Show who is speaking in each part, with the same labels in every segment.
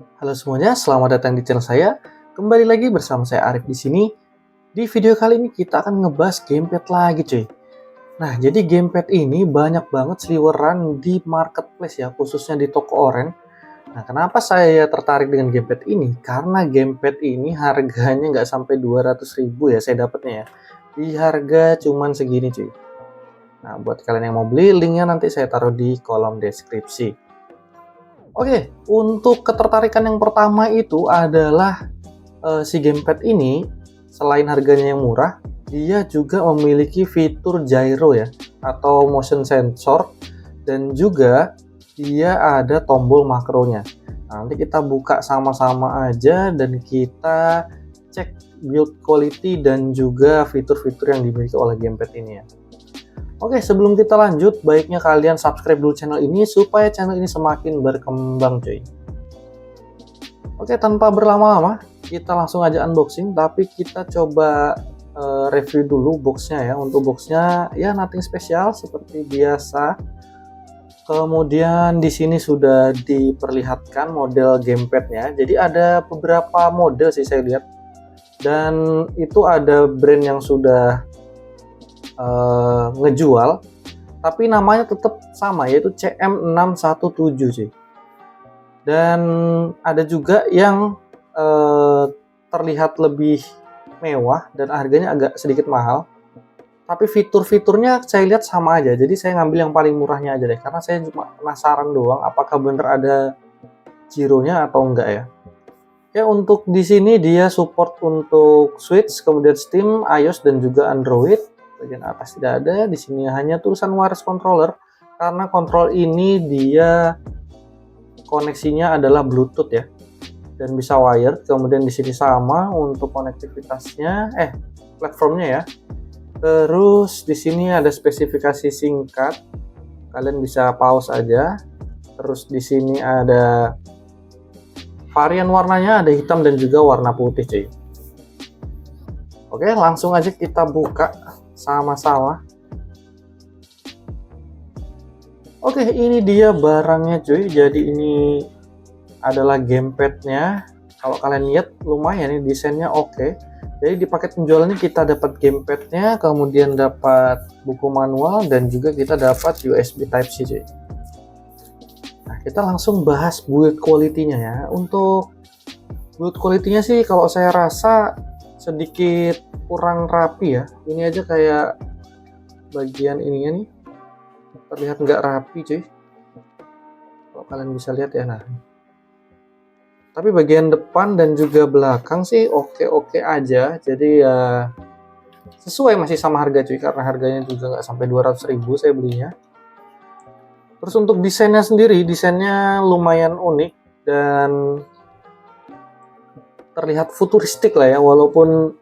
Speaker 1: Halo semuanya, selamat datang di channel saya. Kembali lagi bersama saya Arif di sini. Di video kali ini kita akan ngebahas gamepad lagi, cuy. Nah, jadi gamepad ini banyak banget seliweran di marketplace ya, khususnya di toko oren. Nah, kenapa saya tertarik dengan gamepad ini? Karena gamepad ini harganya nggak sampai 200.000 ya saya dapatnya ya. Di harga cuman segini, cuy. Nah, buat kalian yang mau beli, linknya nanti saya taruh di kolom deskripsi. Oke, untuk ketertarikan yang pertama itu adalah si gamepad ini selain harganya yang murah, dia juga memiliki fitur gyro ya atau motion sensor dan juga dia ada tombol makronya. Nah, nanti kita buka sama-sama aja dan kita cek build quality dan juga fitur-fitur yang dimiliki oleh gamepad ini ya. Oke, sebelum kita lanjut, baiknya kalian subscribe dulu channel ini supaya channel ini semakin berkembang, cuy. Oke, tanpa berlama-lama, kita langsung aja unboxing, tapi kita coba review dulu boxnya ya. Untuk boxnya ya nothing spesial seperti biasa. Kemudian di sini sudah diperlihatkan model gamepadnya. Jadi ada beberapa model sih saya lihat. Dan itu ada brand yang sudah ngejual, tapi namanya tetap sama yaitu CM617 sih. Dan ada juga yang terlihat lebih mewah dan harganya agak sedikit mahal, tapi fitur-fiturnya saya lihat sama aja. Jadi saya ngambil yang paling murahnya aja deh, karena saya cuma penasaran doang apakah bener ada gironya atau enggak ya. Oke, untuk di sini dia support untuk Switch, kemudian Steam, iOS dan juga Android. Bagian atas tidak ada, di sini hanya tulisan wireless controller karena kontrol ini dia koneksinya adalah Bluetooth ya dan bisa wire. Kemudian di sini sama untuk konektivitasnya, platformnya ya. Terus di sini ada spesifikasi singkat, kalian bisa pause aja. Terus di sini ada varian warnanya, ada hitam dan juga warna putih, cuy. Oke, langsung aja kita buka sama-sama. Oke, ini dia barangnya, cuy. Jadi ini adalah gamepadnya. Kalau kalian lihat lumayan nih, desainnya oke. Jadi di paket penjualannya kita dapat gamepadnya, kemudian dapat buku manual dan juga kita dapat USB Type-C, cuy. Nah, kita langsung bahas build quality-nya ya. Untuk build quality-nya sih kalau saya rasa sedikit kurang rapi ya. Ini aja kayak bagian ininya nih terlihat nggak rapi, cuy. Kalau kalian bisa lihat ya, nah. Tapi bagian depan dan juga belakang sih oke-oke aja. Jadi ya sesuai masih sama harga, cuy, karena harganya juga nggak sampai 200.000 saya belinya. Terus untuk desainnya sendiri, desainnya lumayan unik dan terlihat futuristik lah ya, walaupun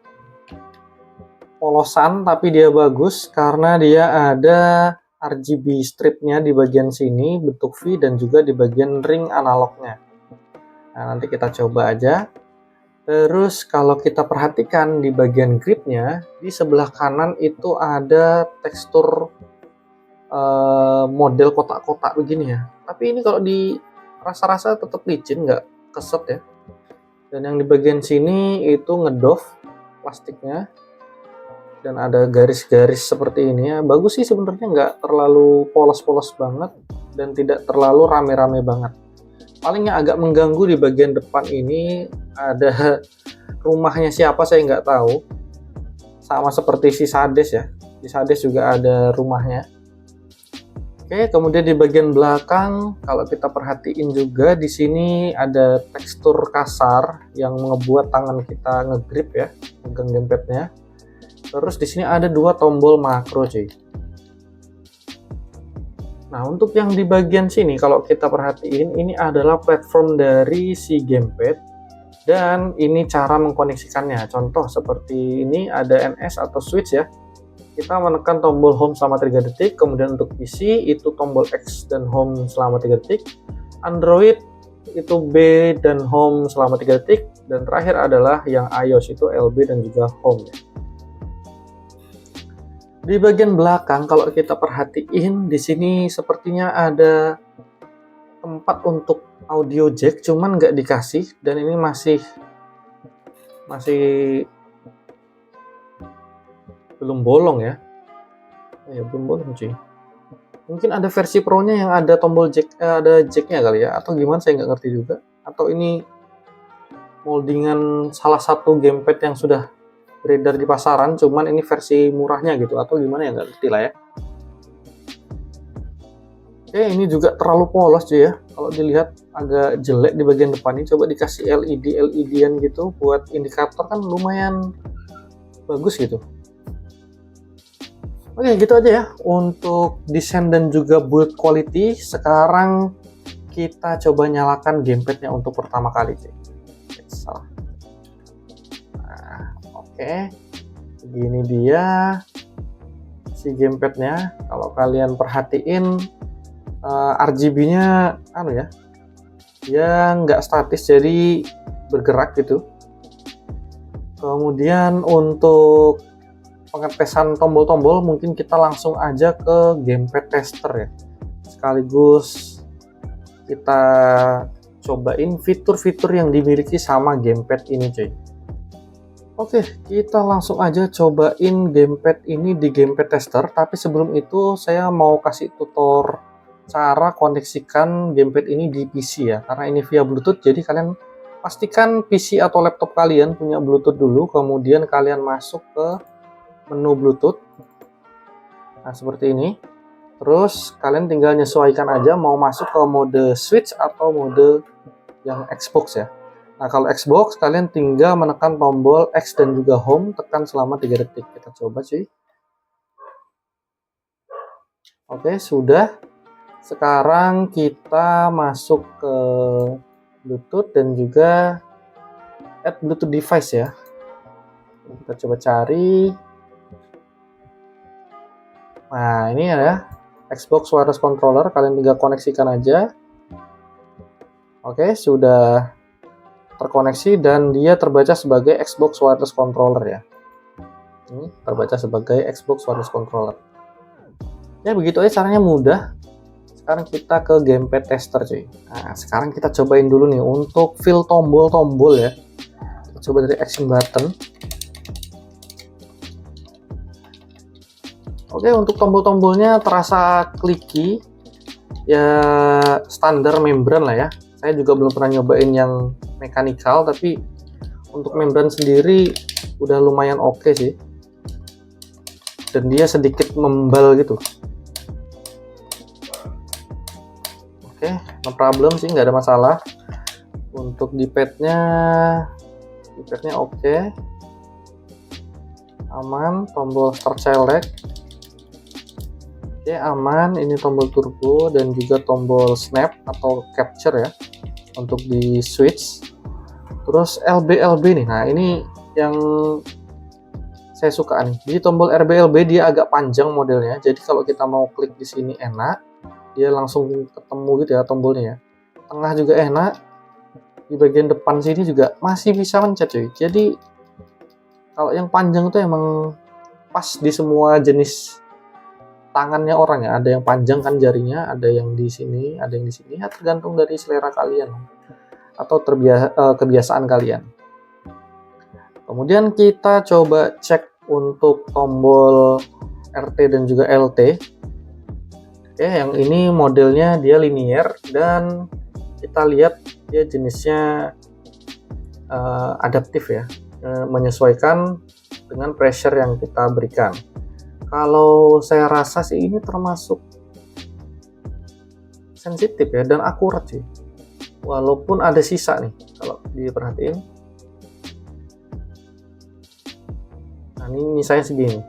Speaker 1: polosan tapi dia bagus karena dia ada RGB stripnya di bagian sini bentuk V dan juga di bagian ring analognya. Nah, nanti kita coba aja. Terus kalau kita perhatikan di bagian gripnya, di sebelah kanan itu ada tekstur model kotak-kotak begini ya. Tapi ini kalau di rasa-rasa tetap licin, nggak keset ya. Dan yang di bagian sini itu ngedoff plastiknya. Dan ada garis-garis seperti ini ya. Bagus sih sebenarnya, nggak terlalu polos-polos banget dan tidak terlalu rame-rame banget. Paling yang agak mengganggu di bagian depan ini ada rumahnya siapa saya nggak tahu. Sama seperti si Sades ya. Di Sades juga ada rumahnya. Oke, kemudian di bagian belakang kalau kita perhatiin juga di sini ada tekstur kasar yang membuat tangan kita ngegrip ya, pegang gamepadnya. Terus di sini ada dua tombol makro, cuy. Nah, untuk yang di bagian sini kalau kita perhatiin ini adalah platform dari si gamepad dan ini cara mengkoneksikannya. Contoh seperti ini ada NS atau switch ya. Kita menekan tombol home selama 3 detik, kemudian untuk PC itu tombol X dan home selama 3 detik. Android itu B dan home selama 3 detik dan terakhir adalah yang iOS itu LB dan juga home ya. Di bagian belakang kalau kita perhatiin di sini sepertinya ada tempat untuk audio jack, cuman nggak dikasih, dan ini masih belum bolong ya. Ya belum bolong cuy. Mungkin ada versi pro-nya yang ada tombol jack, ada jacknya kali ya, atau gimana saya nggak ngerti juga. Atau ini moldingan salah satu gamepad yang sudah beredar di pasaran, cuman ini versi murahnya gitu, atau gimana ya, nggak ngerti lah ya. Oke, ini juga terlalu polos cuy ya. Kalau dilihat agak jelek di bagian depan ini. Coba dikasih LED-an gitu buat indikator kan lumayan bagus gitu. Oke, gitu aja ya untuk desain dan juga build quality. Sekarang kita coba nyalakan gamepadnya untuk pertama kali cuy. Nah, oke. Begini dia si gamepadnya. Kalau kalian perhatiin RGB-nya dia nggak statis, jadi bergerak gitu. Kemudian untuk pengetesan tombol-tombol mungkin kita langsung aja ke gamepad tester ya, sekaligus kita cobain fitur-fitur yang dimiliki sama gamepad ini cuy. Oke, kita langsung aja cobain gamepad ini di gamepad tester, tapi sebelum itu saya mau kasih tutor cara koneksikan gamepad ini di PC ya, karena ini via Bluetooth. Jadi kalian pastikan PC atau laptop kalian punya Bluetooth dulu, kemudian kalian masuk ke menu Bluetooth. Nah, seperti ini. Terus kalian tinggal menyesuaikan aja mau masuk ke mode switch atau mode yang Xbox ya. Nah, kalau Xbox kalian tinggal menekan tombol X dan juga home, tekan selama 3 detik. Kita coba cuy. Oke, sudah. Sekarang kita masuk ke Bluetooth dan juga add Bluetooth device ya. Kita coba cari. Nah, ini ada Xbox Wireless Controller, kalian tinggal koneksikan aja. Oke, sudah terkoneksi dan dia terbaca sebagai Xbox Wireless Controller ya. Ini terbaca sebagai Xbox Wireless Controller. Ya, begitu aja caranya, mudah. Sekarang kita ke gamepad tester cuy. Nah, sekarang kita cobain dulu nih untuk feel tombol-tombol ya. Kita coba dari action button. Oke, untuk tombol-tombolnya terasa clicky, ya standar membran lah ya. Saya juga belum pernah nyobain yang mechanical, tapi untuk membran sendiri udah lumayan oke sih. Dan dia sedikit membal gitu. Oke, no problem sih, nggak ada masalah. Untuk D-padnya oke. Aman, tombol start select. Oke, aman. Ini tombol turbo dan juga tombol snap atau capture ya untuk di switch. Terus LB nih. Nah, ini yang saya suka nih. Jadi tombol RB dia agak panjang modelnya. Jadi kalau kita mau klik di sini enak, dia langsung ketemu gitu ya tombolnya ya. Tengah juga enak. Di bagian depan sini juga masih bisa mencet cuy. Jadi kalau yang panjang itu emang pas di semua jenis tangannya orang ya. Ada yang panjang kan jarinya, ada yang di sini, ada yang di sini. Ya tergantung dari selera kalian atau kebiasaan kalian. Kemudian kita coba cek untuk tombol RT dan juga LT. Oke, yang ini modelnya dia linear dan kita lihat dia jenisnya adaptif ya, menyesuaikan dengan pressure yang kita berikan. Kalau saya rasa sih ini termasuk sensitif ya dan akurat sih. Walaupun ada sisa nih kalau diperhatiin. Nah, ini saya segini.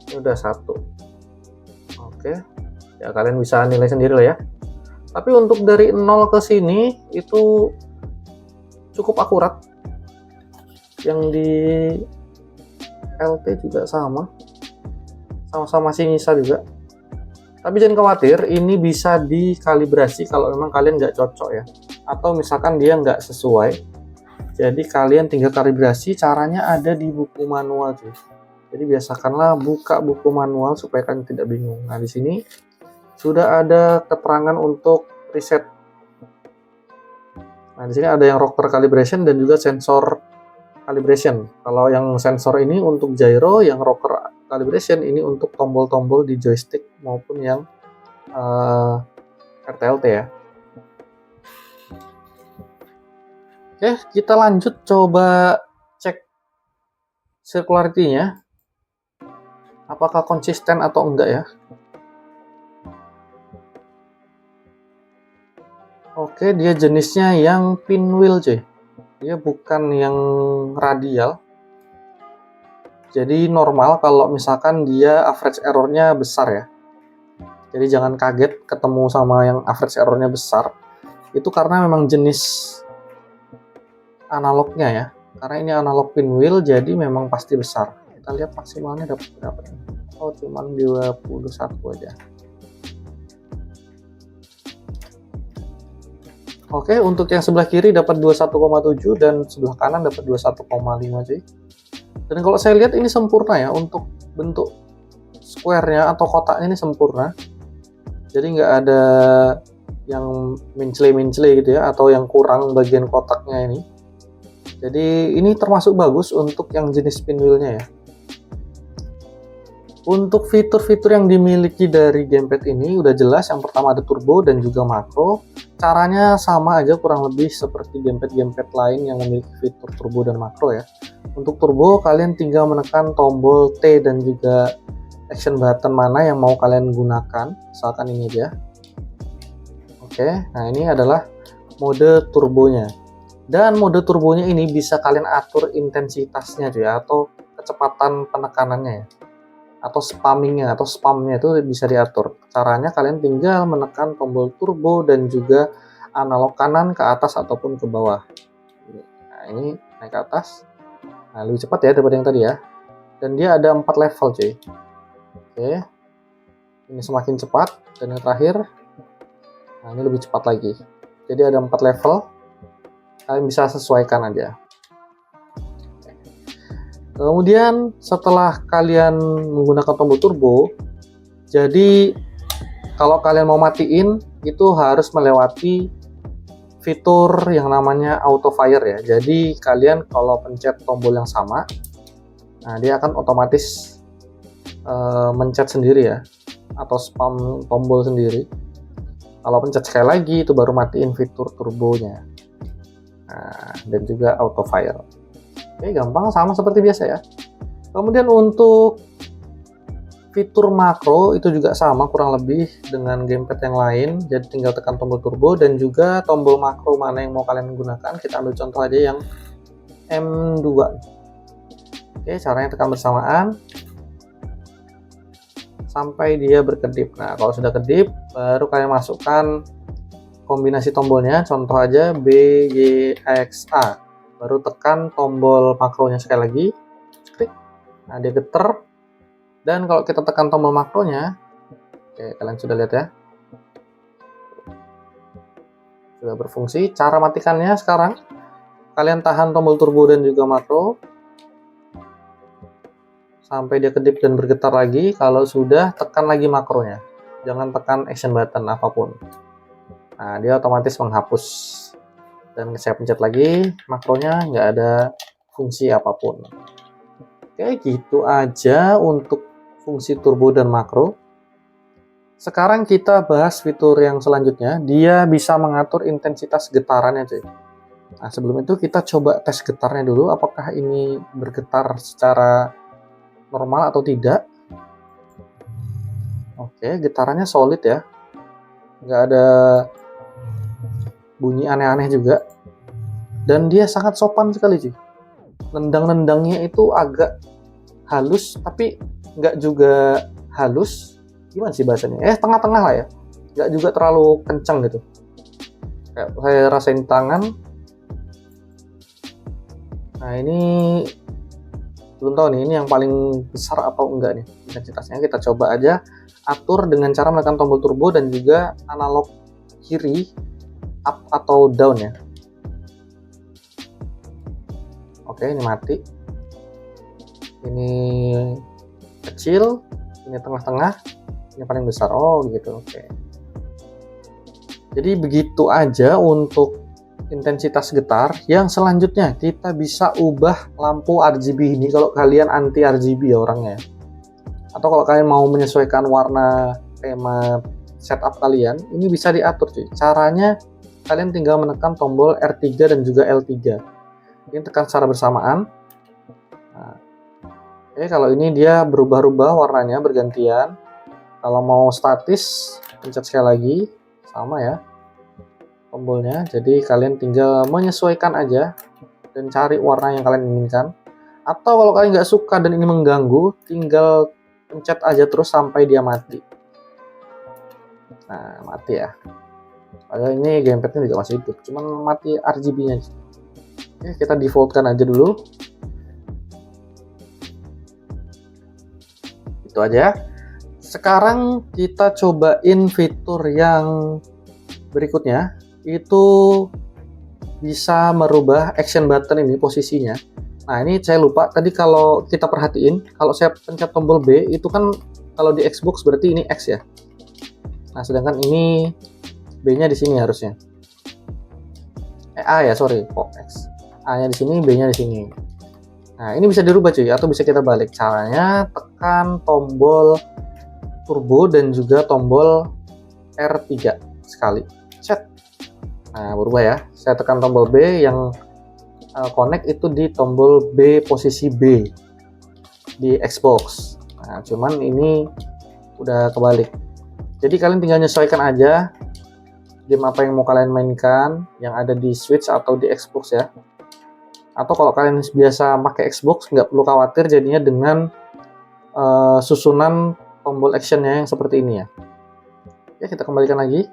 Speaker 1: Ini udah 1. Oke. Ya kalian bisa nilai sendiri lah ya. Tapi untuk dari 0 ke sini itu cukup akurat. Yang di LT juga sama-sama masih nyisa juga. Tapi jangan khawatir, ini bisa dikalibrasi kalau memang kalian nggak cocok ya, atau misalkan dia nggak sesuai. Jadi kalian tinggal kalibrasi, caranya ada di buku manual tuh. Jadi biasakanlah buka buku manual supaya kalian tidak bingung. Nah, di sini sudah ada keterangan untuk preset Nah, di sini ada yang rocker calibration dan juga sensor calibration. Kalau yang sensor ini untuk gyro, yang rocker calibration ini untuk tombol-tombol di joystick maupun yang RTLT ya. Oke, kita lanjut coba cek circularity-nya. Apakah konsisten atau enggak ya. Oke, dia jenisnya yang pinwheel cuy. Dia bukan yang radial. Jadi normal kalau misalkan dia average error-nya besar ya. Jadi jangan kaget ketemu sama yang average error-nya besar. Itu karena memang jenis analognya ya. Karena ini analog pinwheel jadi memang pasti besar. Kita lihat maksimalnya dapat berapa ini. Oh, cuman 21 aja. Oke, untuk yang sebelah kiri dapat 21,7 dan sebelah kanan dapat 21,5 cuy. Dan kalau saya lihat ini sempurna ya, untuk bentuk square-nya atau kotaknya ini sempurna. Jadi nggak ada yang mencele-mencele gitu ya, atau yang kurang bagian kotaknya ini. Jadi ini termasuk bagus untuk yang jenis pinwheel-nya ya. Untuk fitur-fitur yang dimiliki dari gamepad ini udah jelas. Yang pertama ada turbo dan juga makro. Caranya sama aja kurang lebih seperti gamepad-gamepad lain yang memiliki fitur turbo dan makro ya. Untuk turbo kalian tinggal menekan tombol T dan juga action button mana yang mau kalian gunakan. Misalkan ini aja. Oke, nah ini adalah mode turbonya. Dan mode turbonya ini bisa kalian atur intensitasnya ya, atau kecepatan penekanannya ya. Atau spammingnya atau spamnya itu bisa diatur. Caranya kalian tinggal menekan tombol turbo dan juga analog kanan ke atas ataupun ke bawah. Nah, ini naik ke atas. Nah, lebih cepat ya daripada yang tadi ya. Dan dia ada 4 level cuy. Oke. Ini semakin cepat. Dan yang terakhir, nah ini lebih cepat lagi. Jadi ada 4 level. Kalian bisa sesuaikan aja. Kemudian setelah kalian menggunakan tombol turbo, jadi kalau kalian mau matiin itu harus melewati fitur yang namanya auto fire ya. Jadi kalian kalau pencet tombol yang sama, nah dia akan otomatis mencet sendiri ya, atau spam tombol sendiri. Kalau pencet sekali lagi itu baru matiin fitur turbonya. Nah, dan juga auto fire. Oke, gampang, sama seperti biasa ya. Kemudian untuk fitur makro itu juga sama kurang lebih dengan gamepad yang lain. Jadi tinggal tekan tombol turbo dan juga tombol makro mana yang mau kalian gunakan. Kita ambil contoh aja yang M2. Oke, caranya tekan bersamaan sampai dia berkedip. Nah, kalau sudah kedip, baru kalian masukkan kombinasi tombolnya. Contoh aja B, Y, X, A. Baru tekan tombol makronya sekali lagi, klik. Nah, dia geter. Dan kalau kita tekan tombol makronya, oke, kalian sudah lihat ya, sudah berfungsi. Cara matikannya sekarang, kalian tahan tombol turbo dan juga makro sampai dia kedip dan bergetar lagi. Kalau sudah, tekan lagi makronya, jangan tekan action button apapun. Nah, dia otomatis menghapus. Dan saya pencet lagi makronya, nggak ada fungsi apapun. Oke, gitu aja untuk fungsi turbo dan makro. Sekarang kita bahas fitur yang selanjutnya. Dia bisa mengatur intensitas getarannya cuy. Nah, sebelum itu kita coba tes getarnya dulu, apakah ini bergetar secara normal atau tidak. Oke, getarannya solid ya, nggak ada bunyi aneh-aneh juga, dan dia sangat sopan sekali cuy. Nendang-nendangnya itu agak halus tapi nggak juga halus, gimana sih bahasanya, tengah-tengah lah ya, nggak juga terlalu kencang gitu. Kayak saya rasain tangan. Nah, ini belum tahu nih ini yang paling besar atau enggak nih intensitasnya. Kita coba aja atur dengan cara menekan tombol turbo dan juga analog kiri up atau down ya. Oke, ini mati. Ini kecil, ini tengah-tengah, ini paling besar. Oh gitu, oke. Jadi begitu aja untuk intensitas getar. Yang selanjutnya kita bisa ubah lampu RGB ini kalau kalian anti RGB ya orangnya, atau kalau kalian mau menyesuaikan warna tema setup kalian, ini bisa diatur cuy. Caranya kalian tinggal menekan tombol R3 dan juga L3, ini tekan secara bersamaan. Nah, oke, kalau ini dia berubah-ubah warnanya bergantian. Kalau mau statis, pencet sekali lagi, sama ya tombolnya. Jadi kalian tinggal menyesuaikan aja dan cari warna yang kalian inginkan. Atau kalau kalian nggak suka dan ini mengganggu, tinggal pencet aja terus sampai dia mati. Nah, mati ya. Padahal ini gamepadnya juga masih hidup, cuman mati RGB-nya. Oke, kita defaultkan aja dulu. Itu aja. Sekarang kita cobain fitur yang berikutnya, itu bisa merubah action button ini posisinya. Nah, ini saya lupa tadi, kalau kita perhatiin, kalau saya pencet tombol B itu kan kalau di Xbox berarti ini X ya. Nah, sedangkan ini B-nya di sini harusnya. A ya, sorry, kok X. A-nya di sini, B-nya di sini. Nah, ini bisa dirubah cuy, atau bisa kita balik. Caranya tekan tombol turbo dan juga tombol R3 sekali. Set. Nah, berubah ya. Saya tekan tombol B, yang connect itu di tombol B posisi B di Xbox. Nah, cuman ini udah kebalik. Jadi kalian tinggal menyesuaikan aja game apa yang mau kalian mainkan, yang ada di Switch atau di Xbox ya. Atau kalau kalian biasa pakai Xbox, nggak perlu khawatir jadinya dengan susunan tombol actionnya yang seperti ini ya. Oke, kita kembalikan lagi.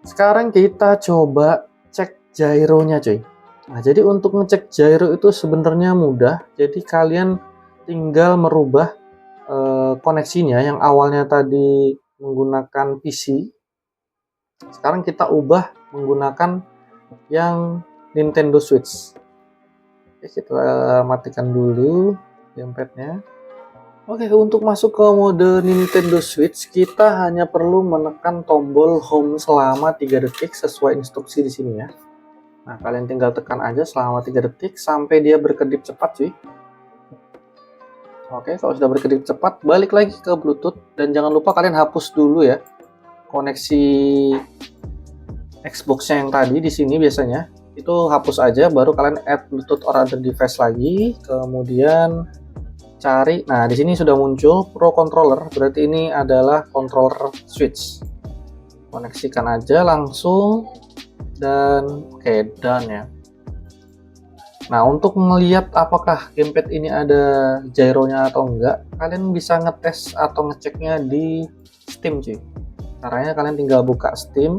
Speaker 1: Sekarang kita coba cek gyronya cuy. Nah, jadi untuk ngecek gyro itu sebenarnya mudah. Jadi kalian tinggal merubah koneksinya, yang awalnya tadi menggunakan PC. Sekarang kita ubah menggunakan yang Nintendo Switch. Oke, kita matikan dulu gamepadnya. Oke, untuk masuk ke mode Nintendo Switch, kita hanya perlu menekan tombol home selama 3 detik sesuai instruksi di sini ya. Nah, kalian tinggal tekan aja selama 3 detik sampai dia berkedip cepat cuy. Oke, kalau sudah berkedip cepat, balik lagi ke Bluetooth, dan jangan lupa kalian hapus dulu ya koneksi Xbox-nya yang tadi di sini biasanya. Itu hapus aja, baru kalian add Bluetooth or other device lagi, kemudian cari. Nah, di sini sudah muncul Pro Controller, berarti ini adalah controller Switch. Koneksikan aja langsung, dan oke, done ya. Nah, untuk melihat apakah gamepad ini ada gyronya atau enggak, kalian bisa ngetes atau ngeceknya di Steam cuy. Caranya kalian tinggal buka Steam,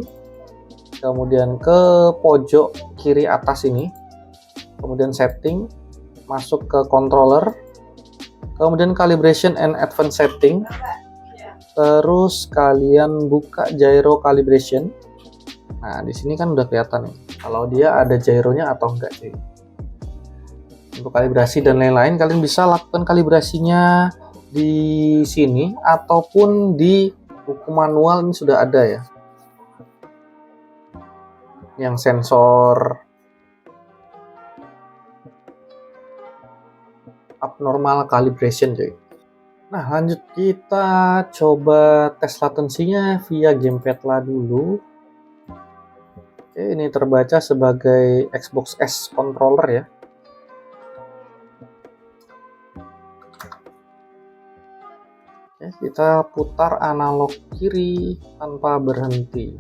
Speaker 1: kemudian ke pojok kiri atas ini, kemudian setting, masuk ke controller, kemudian calibration and advanced setting, terus kalian buka gyro calibration. Nah, di sini kan udah kelihatan nih kalau dia ada gyronya atau enggak cuy. Untuk kalibrasi dan lain-lain, kalian bisa lakukan kalibrasinya di sini ataupun di buku manual, ini sudah ada ya, yang sensor abnormal calibration cuy. Nah, lanjut kita coba tes latensinya via gamepad lah dulu. Oke, ini terbaca sebagai Xbox S controller ya. Oke, kita putar analog kiri tanpa berhenti.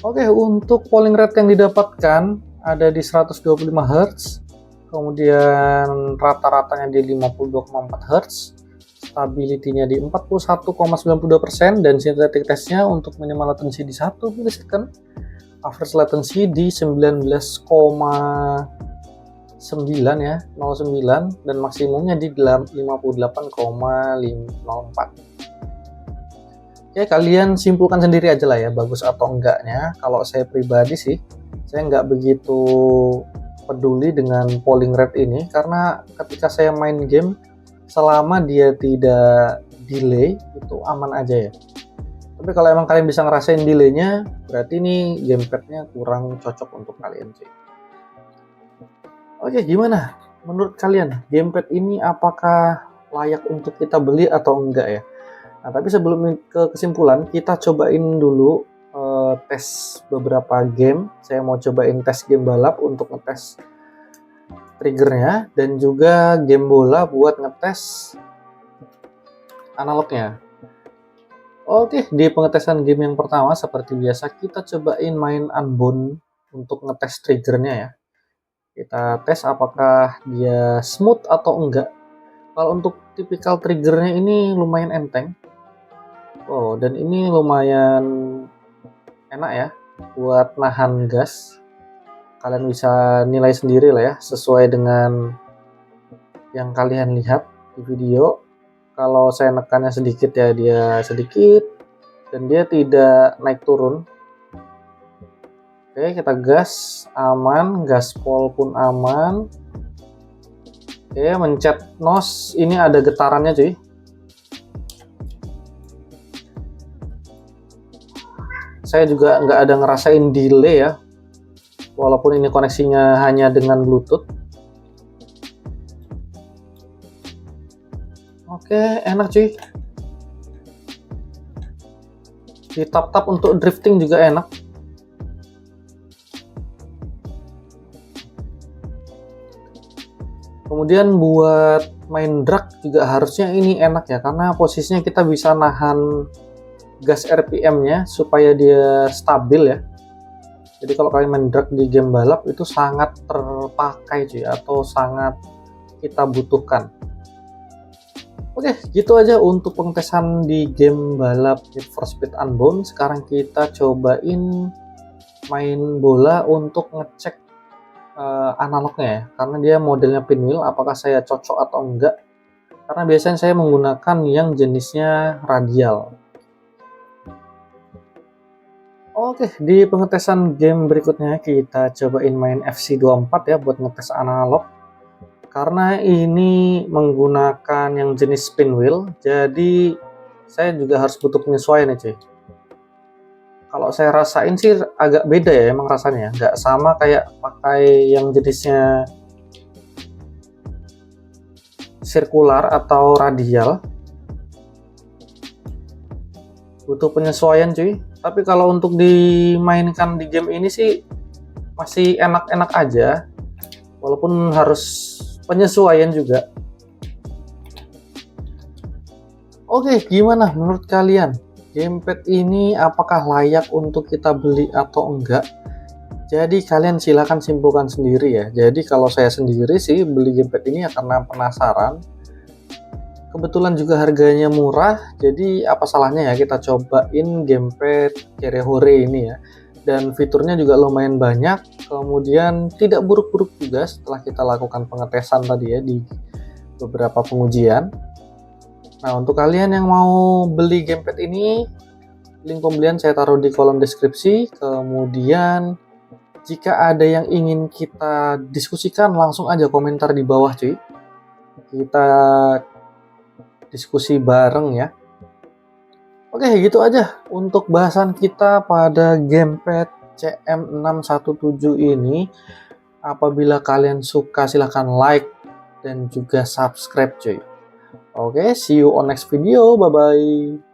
Speaker 1: Oke, untuk polling rate yang didapatkan ada di 125 Hz, kemudian rata-ratanya di 52,4 Hz, stability-nya di 41,92%, dan synthetic test-nya untuk minimal latency di 1 millisecond, average latency di 19,9 ya, 09, dan maksimumnya di 58,04. Oke, kalian simpulkan sendiri aja lah ya, bagus atau enggaknya. Kalau saya pribadi sih, saya nggak begitu peduli dengan polling rate ini, karena ketika saya main game selama dia tidak delay itu aman aja ya. Tapi kalau emang kalian bisa ngerasain delaynya, berarti ini gamepadnya kurang cocok untuk kalian sih. Oke, gimana menurut kalian gamepad ini apakah layak untuk kita beli atau enggak ya? Nah, tapi sebelum ke kesimpulan, kita cobain dulu tes beberapa game. Saya mau cobain tes game balap untuk ngetes triggernya, dan juga game bola buat ngetes analognya. Oke, di pengetesan game yang pertama seperti biasa kita cobain main Unbound untuk ngetes triggernya ya. Kita tes apakah dia smooth atau enggak. Kalau untuk tipikal triggernya ini lumayan enteng. Oh, dan ini lumayan enak ya buat nahan gas. Kalian bisa nilai sendiri lah ya, sesuai dengan yang kalian lihat di video. Kalau saya nekannya sedikit ya dia sedikit, dan dia tidak naik turun. Oke, kita gas aman, gaspol pun aman. Oke, mencet nos, ini ada getarannya cuy. Saya juga nggak ada ngerasain delay ya, walaupun ini koneksinya hanya dengan Bluetooth. Oke, enak cuy. Di tap-tap untuk drifting juga enak. Kemudian buat main drag juga harusnya ini enak ya, karena posisinya kita bisa nahan gas RPM-nya supaya dia stabil ya. Jadi kalau kalian main drag di game balap itu sangat terpakai cuy, atau sangat kita butuhkan. Oke, gitu aja untuk pengetesan di game balap Need for Speed Unbound. Sekarang kita cobain main bola untuk ngecek analognya ya, karena dia modelnya pinwheel, apakah saya cocok atau enggak, karena biasanya saya menggunakan yang jenisnya radial. Oke, di pengetesan game berikutnya kita cobain main FC24 ya buat ngetes analog, karena ini menggunakan yang jenis pinwheel, jadi saya juga harus butuh penyesuaian ya cuy. Kalau saya rasain sih agak beda ya emang rasanya, nggak sama kayak pakai yang jenisnya sirkular atau radial. Butuh penyesuaian cuy. Tapi kalau untuk dimainkan di game ini sih masih enak-enak aja, walaupun harus penyesuaian juga. Oke, gimana menurut kalian? Gamepad ini apakah layak untuk kita beli atau enggak? Jadi kalian silahkan simpulkan sendiri ya. Jadi kalau saya sendiri sih beli gamepad ini ya karena penasaran. Kebetulan juga harganya murah, jadi apa salahnya ya kita cobain gamepad Cerehore ini ya. Dan fiturnya juga lumayan banyak, kemudian tidak buruk-buruk juga setelah kita lakukan pengetesan tadi ya di beberapa pengujian. Nah, untuk kalian yang mau beli gamepad ini, link pembelian saya taruh di kolom deskripsi. Kemudian jika ada yang ingin kita diskusikan, langsung aja komentar di bawah cuy. Kita diskusi bareng ya. Oke, gitu aja untuk bahasan kita pada gamepad CM617 ini. Apabila kalian suka silahkan like dan juga subscribe cuy. Oke, see you on next video. Bye bye.